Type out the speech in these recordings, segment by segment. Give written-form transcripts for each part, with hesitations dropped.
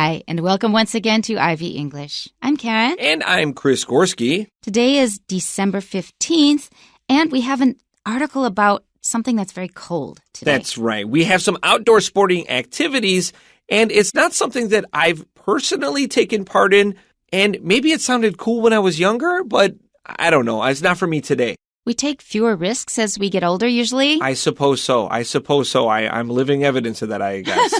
Hi, and welcome once again to Ivy English. I'm Karen. And I'm Chris Gorski. Today is December 15th, and we have an article about something that's very cold today. That's right. We have some outdoor sporting activities, and it's not something that I've personally taken part in, and maybe it sounded cool when I was younger, but I don't know. It's not for me today. We take fewer risks as we get older, usually. I suppose so. I'm living evidence of that, I guess.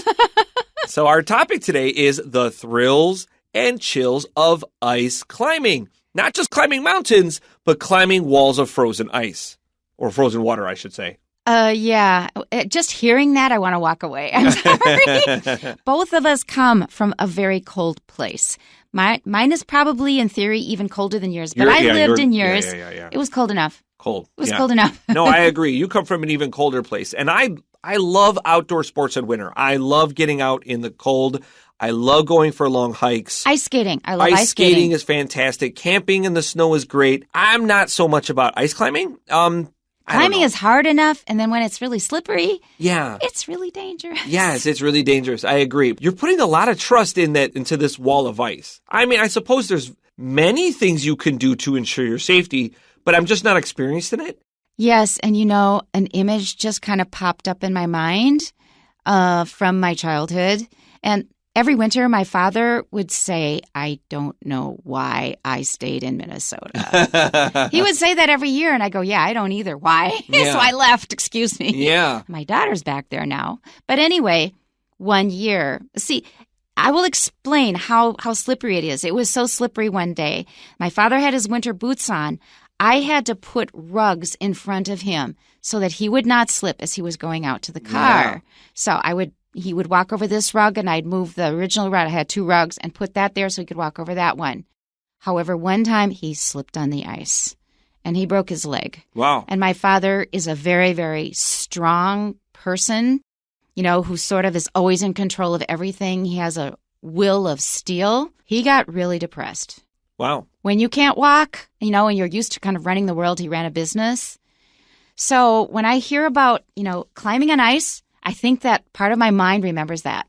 So our topic today is the thrills and chills of ice climbing. Not just climbing mountains, but climbing walls of frozen ice. Or frozen water, I should say. Yeah. Just hearing that, I want to walk away. I'm sorry. Both of us come from a very cold place. Mine is probably, in theory, even colder than yours. But I lived in yours. Yeah. It was cold enough. Cold. It was cold enough. No, I agree. You come from an even colder place. And I love outdoor sports in winter. I love getting out in the cold. I love going for long hikes. Ice skating. I love ice skating. Ice skating is fantastic. Camping in the snow is great. I'm not so much about ice climbing. Climbing is hard enough, and then when it's really slippery, yeah, it's really dangerous. Yes, it's really dangerous. I agree. You're putting a lot of trust into this wall of ice. I mean, I suppose there's many things you can do to ensure your safety, but I'm just not experienced in it. Yes, and an image just kind of popped up in my mind from my childhood. And every winter, my father would say, I don't know why I stayed in Minnesota. He would say that every year, and I go, yeah, I don't either. Why? Yeah. So I left, excuse me. Yeah. My daughter's back there now. But anyway, one year, I will explain how slippery it is. It was so slippery one day. My father had his winter boots on. I had to put rugs in front of him so that he would not slip as he was going out to the car. Yeah. So he would walk over this rug, and I'd move the original rug. I had 2 rugs and put that there so he could walk over that one. However, one time he slipped on the ice and he broke his leg. Wow. And my father is a very, very strong person, who sort of is always in control of everything. He has a will of steel. He got really depressed. Wow. When you can't walk, and you're used to kind of running the world, he ran a business. So when I hear about, climbing on ice, I think that part of my mind remembers that.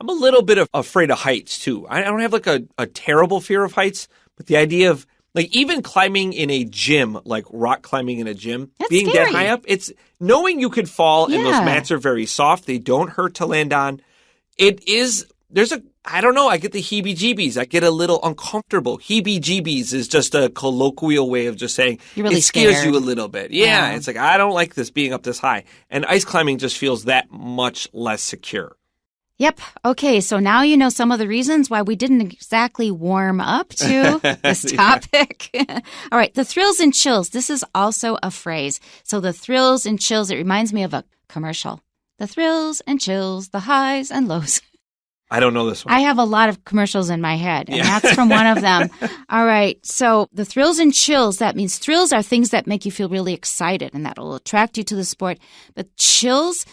I'm a little bit afraid of heights, too. I don't have a terrible fear of heights, but the idea of even climbing in a gym, like rock climbing in a gym, that's being scary. that high up, it's knowing you could fall and those mats are very soft. They don't hurt to land on. I don't know, I get the heebie-jeebies. I get a little uncomfortable. Heebie-jeebies is just a colloquial way of just saying you're really it scares scared. You a little bit. Yeah, it's like, I don't like this being up this high. And ice climbing just feels that much less secure. Yep. Okay, so now you know some of the reasons why we didn't exactly warm up to this topic. All right, the thrills and chills. This is also a phrase. So the thrills and chills, it reminds me of a commercial. The thrills and chills, the highs and lows. I don't know this one. I have a lot of commercials in my head, and that's from one of them. All right, so the thrills and chills, that means thrills are things that make you feel really excited, and that will attract you to the sport. But chills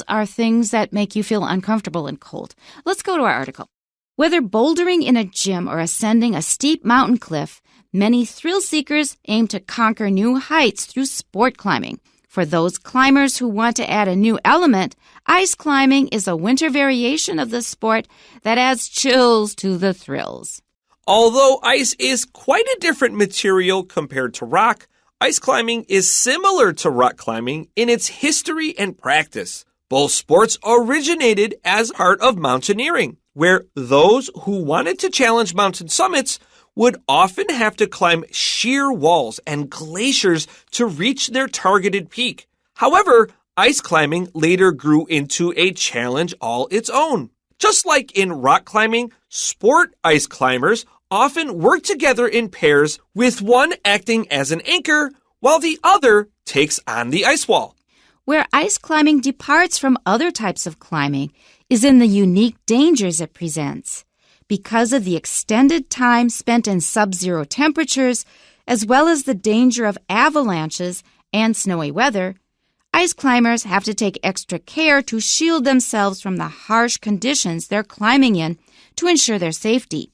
are things that make you feel uncomfortable and cold. Let's go to our article. Whether bouldering in a gym or ascending a steep mountain cliff, many thrill seekers aim to conquer new heights through sport climbing. For those climbers who want to add a new element, ice climbing is a winter variation of the sport that adds chills to the thrills. Although ice is quite a different material compared to rock, ice climbing is similar to rock climbing in its history and practice. Both sports originated as part of mountaineering, where those who wanted to challenge mountain summits would often have to climb sheer walls and glaciers to reach their targeted peak. However, ice climbing later grew into a challenge all its own. Just like in rock climbing, sport ice climbers often work together in pairs, with one acting as an anchor while the other takes on the ice wall. Where ice climbing departs from other types of climbing is in the unique dangers it presents. Because of the extended time spent in sub-zero temperatures, as well as the danger of avalanches and snowy weather, ice climbers have to take extra care to shield themselves from the harsh conditions they're climbing in to ensure their safety.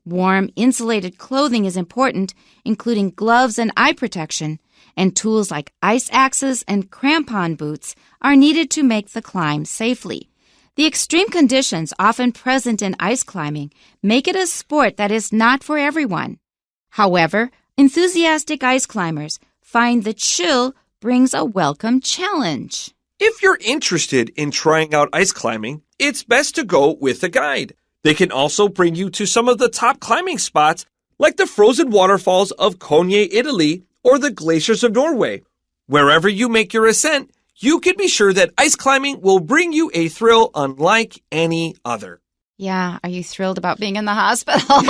Warm, insulated clothing is important, including gloves and eye protection, and tools like ice axes and crampon boots are needed to make the climb safely. The extreme conditions often present in ice climbing make it a sport that is not for everyone. However, enthusiastic ice climbers find the chill brings a welcome challenge. If you're interested in trying out ice climbing, it's best to go with a guide. They can also bring you to some of the top climbing spots like the frozen waterfalls of Konye, Italy, or the glaciers of Norway. Wherever you make your ascent, you can be sure that ice climbing will bring you a thrill unlike any other. Yeah, are you thrilled about being in the hospital?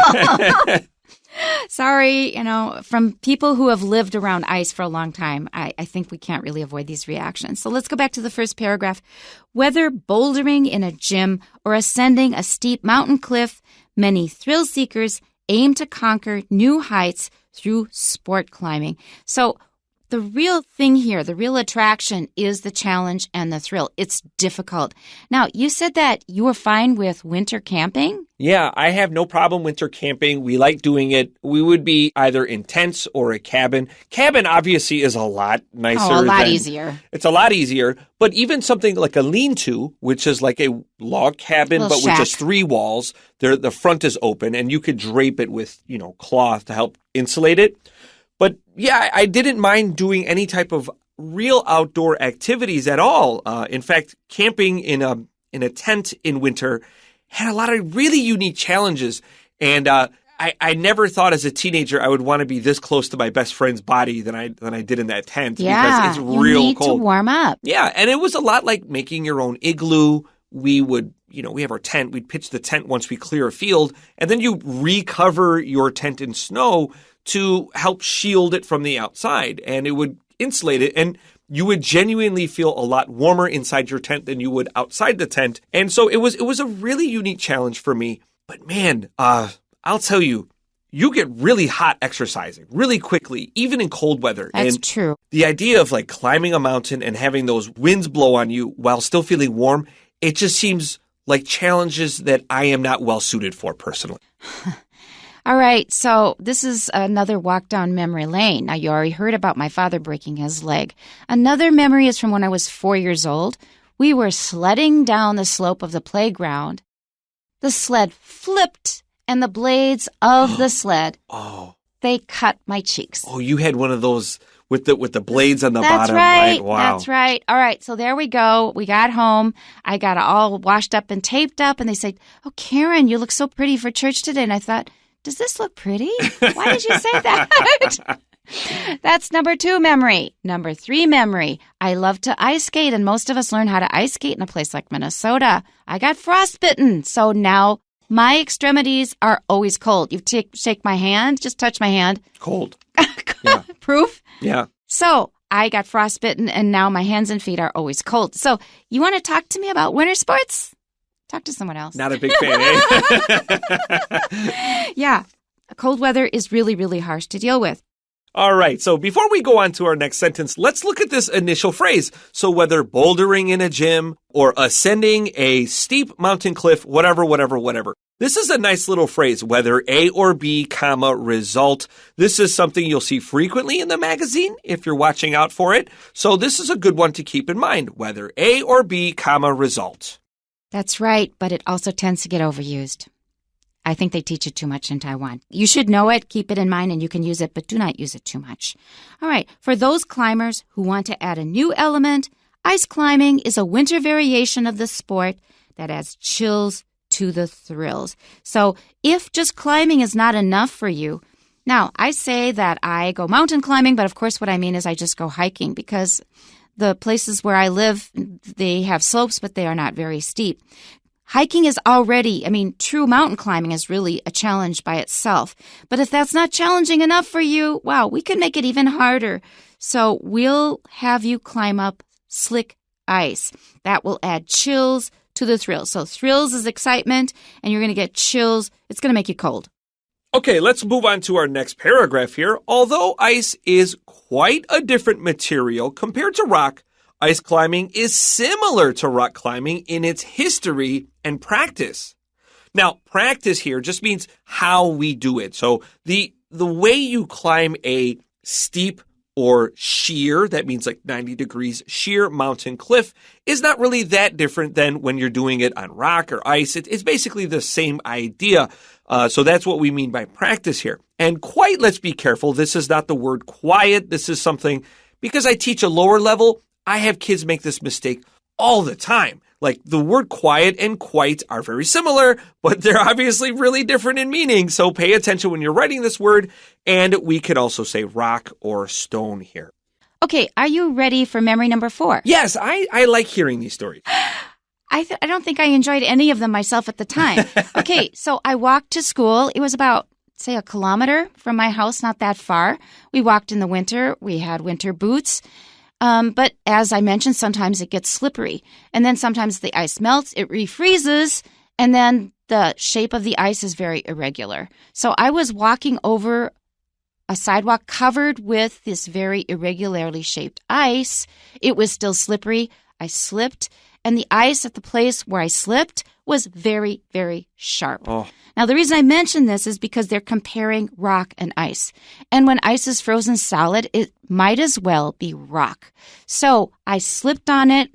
Sorry, from people who have lived around ice for a long time, I think we can't really avoid these reactions. So let's go back to the first paragraph. Whether bouldering in a gym or ascending a steep mountain cliff, many thrill seekers aim to conquer new heights through sport climbing. So the real thing here, the real attraction is the challenge and the thrill. It's difficult. Now, you said that you were fine with winter camping? Yeah, I have no problem winter camping. We like doing it. We would be either in tents or a cabin. Cabin obviously is a lot nicer. Oh, a lot easier. It's a lot easier. But even something like a lean-to, which is like a log cabin, but with just 3 walls, the front is open, and you could drape it with, cloth to help insulate it. But yeah, I didn't mind doing any type of real outdoor activities at all. In fact, camping in a tent in winter had a lot of really unique challenges. And I never thought as a teenager I would want to be this close to my best friend's body than I did in that tent. Yeah, because it's real you need cold to warm up. Yeah, and it was a lot like making your own igloo. We would, we have our tent. We'd pitch the tent once we clear a field, and then you recover your tent in snow to help shield it from the outside, and it would insulate it, and you would genuinely feel a lot warmer inside your tent than you would outside the tent. And so it was a really unique challenge for me. But man, I'll tell you, you get really hot exercising really quickly, even in cold weather. That's and true. The idea of like climbing a mountain and having those winds blow on you while still feeling warm, it just seems like challenges that I am not well suited for personally. All right, so this is another walk down memory lane. Now, you already heard about my father breaking his leg. Another memory is from when I was 4 years old. We were sledding down the slope of the playground. The sled flipped, and the blades of the sled, they cut my cheeks. Oh, you had one of those with the blades on the That's bottom, right? Wow. That's right. All right, so there we go. We got home. I got all washed up and taped up, and they said, "Oh, Karen, you look so pretty for church today." And I thought, does this look pretty? Why did you say that? That's number 2 memory. Number 3 memory. I love to ice skate, and most of us learn how to ice skate in a place like Minnesota. I got frostbitten, so now my extremities are always cold. You shake my hand, just touch my hand. Cold. Yeah. Proof? Yeah. So I got frostbitten, and now my hands and feet are always cold. So you want to talk to me about winter sports? Talk to someone else. Not a big fan, eh? Yeah. Cold weather is really, really harsh to deal with. All right, so before we go on to our next sentence, let's look at this initial phrase. So whether bouldering in a gym or ascending a steep mountain cliff, whatever. This is a nice little phrase, whether A or B, comma, result. This is something you'll see frequently in the magazine if you're watching out for it. So this is a good one to keep in mind, whether A or B, comma, result. That's right, but it also tends to get overused. I think they teach it too much in Taiwan. You should know it, keep it in mind, and you can use it, but do not use it too much. All right, for those climbers who want to add a new element, ice climbing is a winter variation of the sport that adds chills to the thrills. So if just climbing is not enough for you, now I say that I go mountain climbing, but of course what I mean is I just go hiking because the places where I live, they have slopes, but they are not very steep. Hiking is already, true mountain climbing is really a challenge by itself. But if that's not challenging enough for you, wow, we can make it even harder. So we'll have you climb up slick ice. That will add chills to the thrills. So thrills is excitement, and you're going to get chills. It's going to make you cold. Okay, let's move on to our next paragraph here. Although ice is quite a different material compared to rock, ice climbing is similar to rock climbing in its history and practice. Now, practice here just means how we do it. So the way you climb a steep or sheer, that means like 90 degrees sheer mountain cliff, is not really that different than when you're doing it on rock or ice. It's basically the same idea. So that's what we mean by practice here. And quite, let's be careful. This is not the word quiet. This is something, because I teach a lower level, I have kids make this mistake all the time. Like the word quiet and quite are very similar, but they're obviously really different in meaning. So pay attention when you're writing this word. And we could also say rock or stone here. Okay, are you ready for memory number 4? Yes, I like hearing these stories. I don't think I enjoyed any of them myself at the time. Okay, so I walked to school. It was about, say, a kilometer from my house, not that far. We walked in the winter. We had winter boots. But as I mentioned, sometimes it gets slippery. And then sometimes the ice melts, it refreezes, and then the shape of the ice is very irregular. So I was walking over a sidewalk covered with this very irregularly shaped ice. It was still slippery. I slipped, and the ice at the place where I slipped was very, very sharp. Oh. Now, the reason I mention this is because they're comparing rock and ice. And when ice is frozen solid, it might as well be rock. So I slipped on it.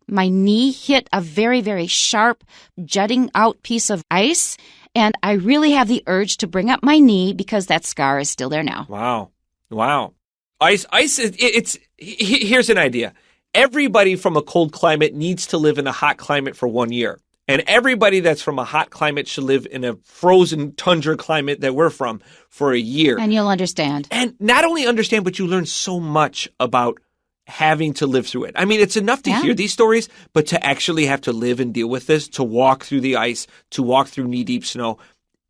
My knee hit a very, very sharp, jutting out piece of ice. And I really have the urge to bring up my knee because that scar is still there now. Wow. Ice, here's an idea. Everybody from a cold climate needs to live in a hot climate for 1 year. And everybody that's from a hot climate should live in a frozen tundra climate that we're from for a year. And you'll understand. And not only understand, but you learn so much about having to live through it. I mean, it's enough to hear these stories, but to actually have to live and deal with this, to walk through the ice, to walk through knee-deep snow,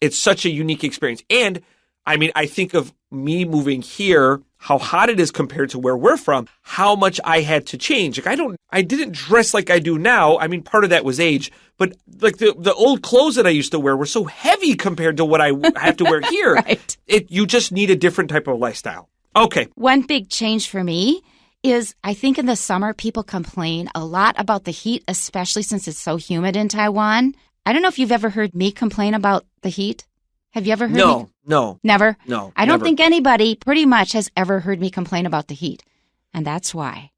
it's such a unique experience. And I mean, I think of me moving here, how hot it is compared to where we're from, how much I had to change. Like I didn't dress like I do now. I mean, part of that was age, but like the old clothes that I used to wear were so heavy compared to what I have to wear here. Right. You just need a different type of lifestyle. Okay. One big change for me is I think in the summer, people complain a lot about the heat, especially since it's so humid in Taiwan. I don't know if you've ever heard me complain about the heat. Have you ever heard me? No. Never? No. I don't think anybody pretty much has ever heard me complain about the heat. And that's why.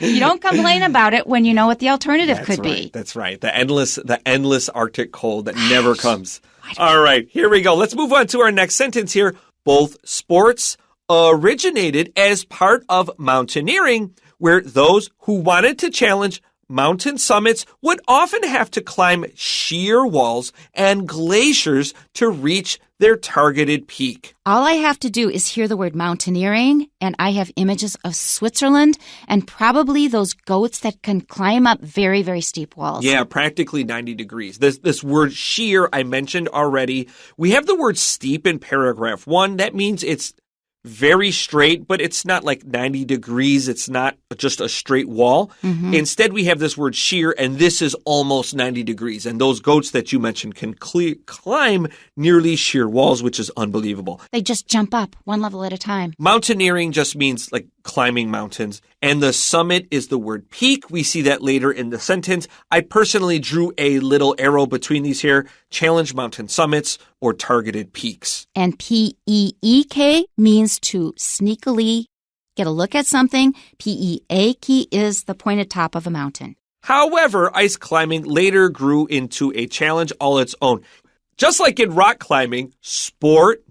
You don't complain about it when you know what the alternative could be. That's right. The endless Arctic cold that never comes. All right, here we go. Let's move on to our next sentence here. Both sports originated as part of mountaineering, where those who wanted to challenge mountain summits would often have to climb sheer walls and glaciers to reach their targeted peak. All I have to do is hear the word mountaineering, and I have images of Switzerland and probably those goats that can climb up very, very steep walls. Yeah, practically 90 degrees. This word sheer I mentioned already. We have the word steep in paragraph 1. That means it's very straight, but it's not like 90 degrees. It's not just a straight wall. Mm-hmm. Instead, we have this word sheer, and this is almost 90 degrees. And those goats that you mentioned can climb nearly sheer walls, which is unbelievable. They just jump up one level at a time. Mountaineering just means like climbing mountains. And the summit is the word peak. We see that later in the sentence. I personally drew a little arrow between these here. Challenge mountain summits or targeted peaks. And P-E-E-K means to sneakily get a look at something. P-E-A-K is the pointed top of a mountain. However, ice climbing later grew into a challenge all its own. Just like in rock climbing, sport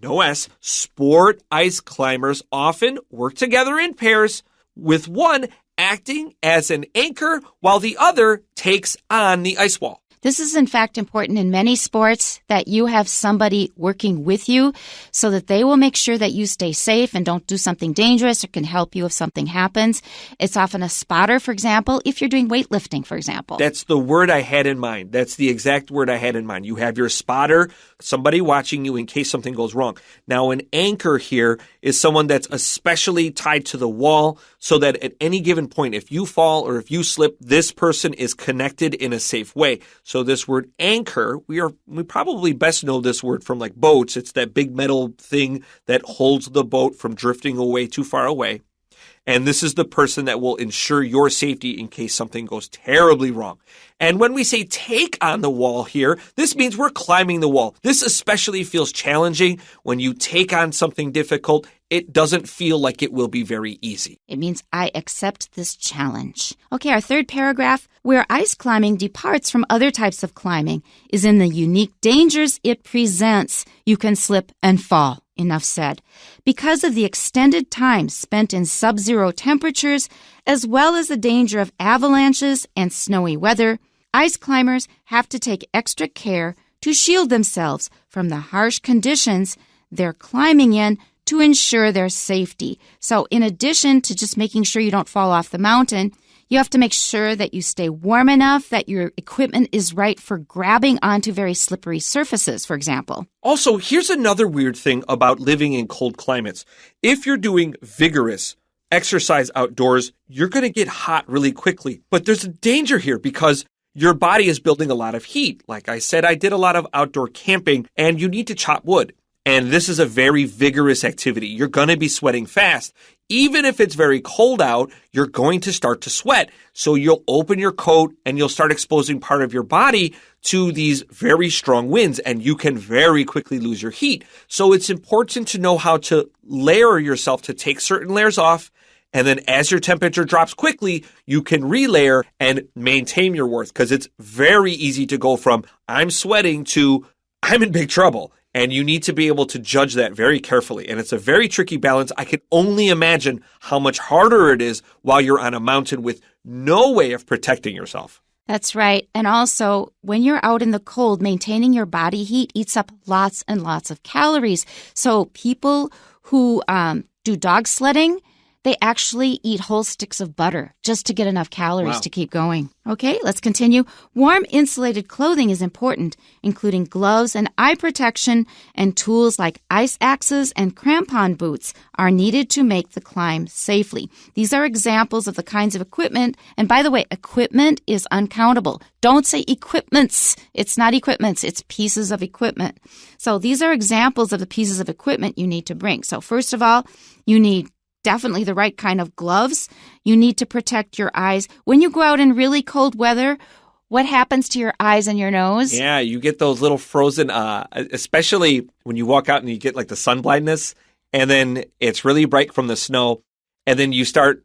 ice climbers often work together in pairs, with one acting as an anchor while the other takes on the ice wall. This is, in fact, important in many sports that you have somebody working with you so that they will make sure that you stay safe and don't do something dangerous or can help you if something happens. It's often a spotter, for example, if you're doing weightlifting, for example. That's the word I had in mind. That's the exact word I had in mind. You have your spotter, somebody watching you in case something goes wrong. Now, an anchor here is someone that's especially tied to the wall so that at any given point, if you fall or if you slip, this person is connected in a safe way. So this word anchor, we probably best know this word from like boats. It's that big metal thing that holds the boat from drifting away too far away. And this is the person that will ensure your safety in case something goes terribly wrong. And when we say take on the wall here, this means we're climbing the wall. This especially feels challenging when you take on something difficult. It doesn't feel like it will be very easy. It means I accept this challenge. Okay, our third paragraph, where ice climbing departs from other types of climbing, is in the unique dangers it presents. You can slip and fall. Enough said. Because of the extended time spent in sub-zero temperatures, as well as the danger of avalanches and snowy weather, ice climbers have to take extra care to shield themselves from the harsh conditions they're climbing in to ensure their safety. So in addition to just making sure you don't fall off the mountain, you have to make sure that you stay warm enough, that your equipment is right for grabbing onto very slippery surfaces, for example. Also, here's another weird thing about living in cold climates. If you're doing vigorous exercise outdoors, you're going to get hot really quickly. But there's a danger here because your body is building a lot of heat. Like I said, I did a lot of outdoor camping, and you need to chop wood. And this is a very vigorous activity. You're going to be sweating fast. Even if it's very cold out, you're going to start to sweat. So you'll open your coat and you'll start exposing part of your body to these very strong winds, and you can very quickly lose your heat. So it's important to know how to layer yourself, to take certain layers off. And then as your temperature drops quickly, you can relayer and maintain your worth, because it's very easy to go from I'm sweating to I'm in big trouble. And you need to be able to judge that very carefully. And it's a very tricky balance. I can only imagine how much harder it is while you're on a mountain with no way of protecting yourself. That's right. And also, when you're out in the cold, maintaining your body heat eats up lots and lots of calories. So people who do dog sledding, they actually eat whole sticks of butter just to get enough calories to keep going. Okay, let's continue. Warm insulated clothing is important, including gloves and eye protection, and tools like ice axes and crampon boots are needed to make the climb safely. These are examples of the kinds of equipment. And by the way, equipment is uncountable. Don't say equipments. It's not equipments. It's pieces of equipment. So these are examples of the pieces of equipment you need to bring. So first of all, you need definitely the right kind of gloves. You need to protect your eyes. When you go out in really cold weather, what happens to your eyes and your nose? Yeah, you get those little frozen, especially when you walk out and you get like the sun blindness, and then it's really bright from the snow, and then you start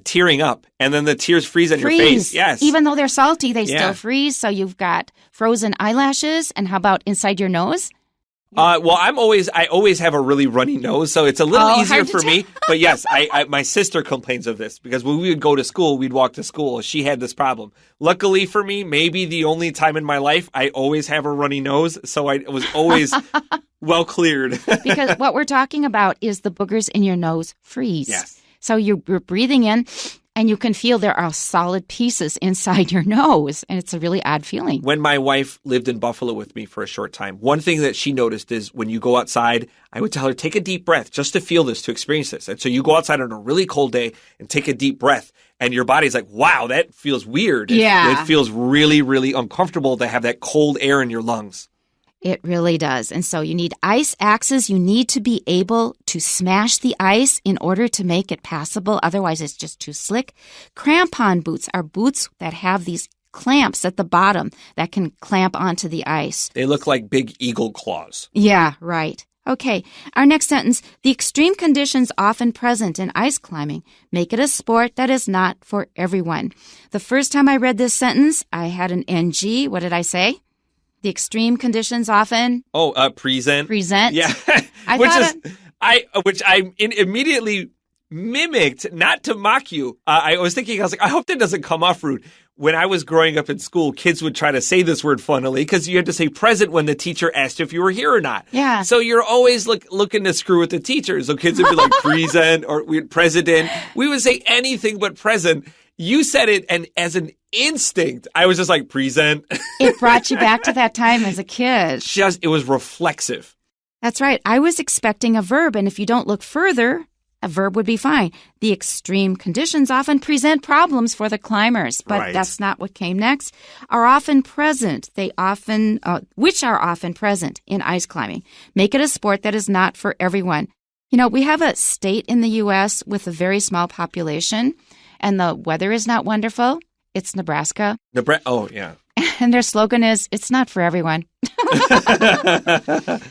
tearing up, and then the tears freeze on your face. Yes. Even though they're salty, they still freeze. So you've got frozen eyelashes. And how about inside your nose? Well, I always have a really runny nose, so it's a little easier for me. But yes, my sister complains of this because when we would go to school, we'd walk to school. She had this problem. Luckily for me, maybe the only time in my life, I always have a runny nose, so I was always well cleared. Because what we're talking about is the boogers in your nose freeze. Yes. So you're breathing in, and you can feel there are solid pieces inside your nose, and it's a really odd feeling. When my wife lived in Buffalo with me for a short time, one thing that she noticed is when you go outside, I would tell her, take a deep breath just to feel this, to experience this. And so you go outside on a really cold day and take a deep breath, and your body's like, wow, that feels weird. It feels really, really uncomfortable to have that cold air in your lungs. It really does. And so you need ice axes. You need to be able to smash the ice in order to make it passable. Otherwise, it's just too slick. Crampon boots are boots that have these clamps at the bottom that can clamp onto the ice. They look like big eagle claws. Yeah, right. Okay, our next sentence. The extreme conditions often present in ice climbing make it a sport that is not for everyone. The first time I read this sentence, I had an NG. What did I say? The extreme conditions often present. Yeah. Which I immediately mimicked, not to mock you. I was thinking, I was like, I hope that doesn't come off rude. When I was growing up in school, kids would try to say this word funnily because you had to say present when the teacher asked if you were here or not. Yeah. So you're always looking to screw with the teacher. So kids would be like present or president. We would say anything but present. You said it, and as an instinct, I was just like, present. It brought you back to that time as a kid. It was reflexive. That's right. I was expecting a verb, and if you don't look further, a verb would be fine. The extreme conditions often present problems for the climbers, but that's not what came next. Are often present. Which are often present in ice climbing. Make it a sport that is not for everyone. You know, we have a state in the U.S. with a very small population, and the weather is not wonderful. It's Nebraska. Oh, yeah. And their slogan is, it's not for everyone.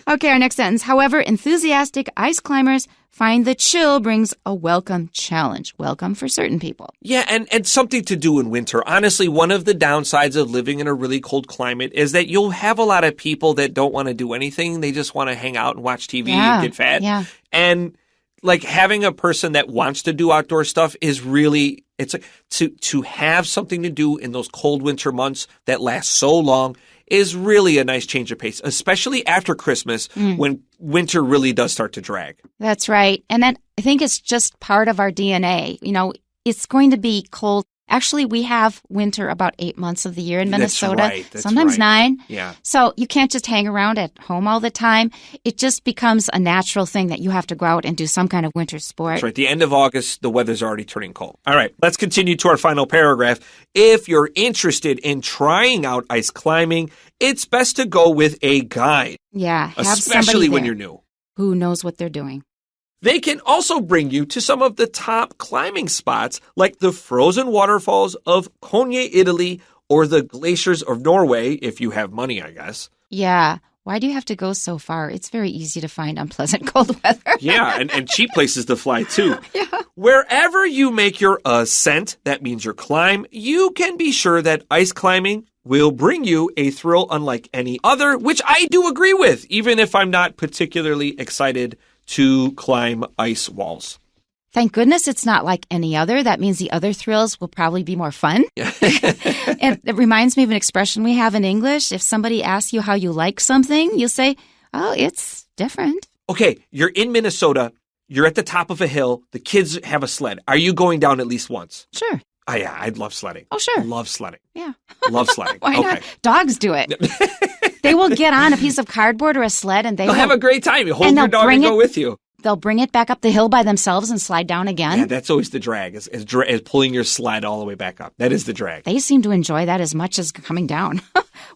Okay, our next sentence. However, enthusiastic ice climbers find the chill brings a welcome challenge. Welcome for certain people. Yeah, and something to do in winter. Honestly, one of the downsides of living in a really cold climate is that you'll have a lot of people that don't want to do anything. They just want to hang out and watch TV and get fat. Yeah. And like having a person that wants to do outdoor stuff is really, it's like to have something to do in those cold winter months that last so long is really a nice change of pace, especially after Christmas when winter really does start to drag. That's right. And then I think it's just part of our DNA. You know, it's going to be cold. Actually, we have winter about 8 months of the year in Minnesota. That's right. Sometimes 9. Yeah. So you can't just hang around at home all the time. It just becomes a natural thing that you have to go out and do some kind of winter sport. That's right. The end of August, the weather's already turning cold. All right, let's continue to our final paragraph. If you're interested in trying out ice climbing, it's best to go with a guide. Yeah, have especially when somebody you're new. who knows what they're doing. They can also bring you to some of the top climbing spots like the frozen waterfalls of Konya, Italy, or the glaciers of Norway, if you have money, I guess. Yeah. Why do you have to go so far? It's very easy to find unpleasant cold weather. Yeah, and cheap places to fly, too. Yeah. Wherever you make your ascent, that means your climb, you can be sure that ice climbing will bring you a thrill unlike any other, which I do agree with, even if I'm not particularly excited to climb ice walls. Thank goodness it's not like any other. That means the other thrills will probably be more fun. It reminds me of an expression we have in English. If somebody asks you how you like something, you'll say, oh, it's different. Okay, you're in Minnesota. You're at the top of a hill. The kids have a sled. Are you going down at least once? Sure. Oh, yeah, I'd love sledding. Oh, sure. Love sledding. Yeah. Love sledding. Why not? Dogs do it. They will get on a piece of cardboard or a sled and they'll have a great time. You hold your dog and go with you. They'll bring it back up the hill by themselves and slide down again. Yeah, that's always the drag, is pulling your sled all the way back up. That is the drag. They seem to enjoy that as much as coming down.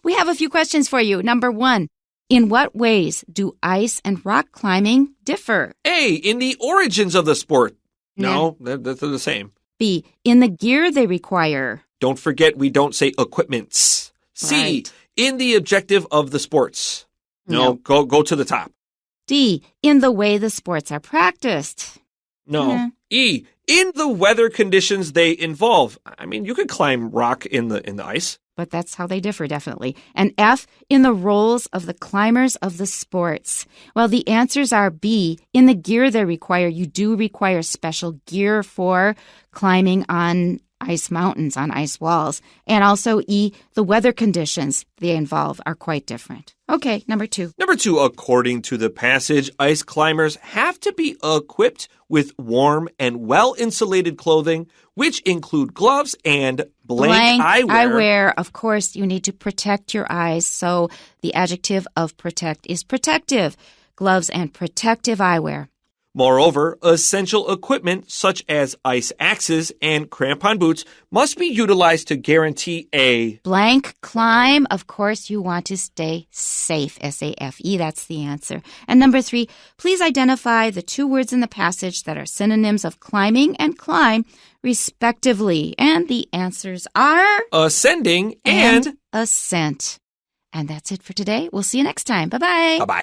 We have a few questions for you. Number 1, in what ways do ice and rock climbing differ? A, in the origins of the sport. No, they're the same. B, in the gear they require. Don't forget we don't say equipments. C, Right. in the objective of the sports. No, go to the top. D, in the way the sports are practiced. No. E, in the weather conditions they involve. I mean, you could climb rock in the ice. But that's how they differ, definitely. And F, in the roles of the climbers of the sports. Well, the answers are B, in the gear they require. You do require special gear for climbing on ice mountains, on ice walls. And also E, the weather conditions they involve are quite different. Okay, number 2. Number 2, according to the passage, ice climbers have to be equipped with warm and well-insulated clothing, which include gloves and blank eyewear. Of course, you need to protect your eyes, so the adjective of protect is protective. Gloves and protective eyewear. Moreover, essential equipment such as ice axes and crampon boots must be utilized to guarantee a blank climb. Of course, you want to stay safe. S-A-F-E, that's the answer. And number 3, please identify the 2 words in the passage that are synonyms of climbing and climb, respectively. And the answers are ascending and ascent. And that's it for today. We'll see you next time. Bye-bye. Bye-bye.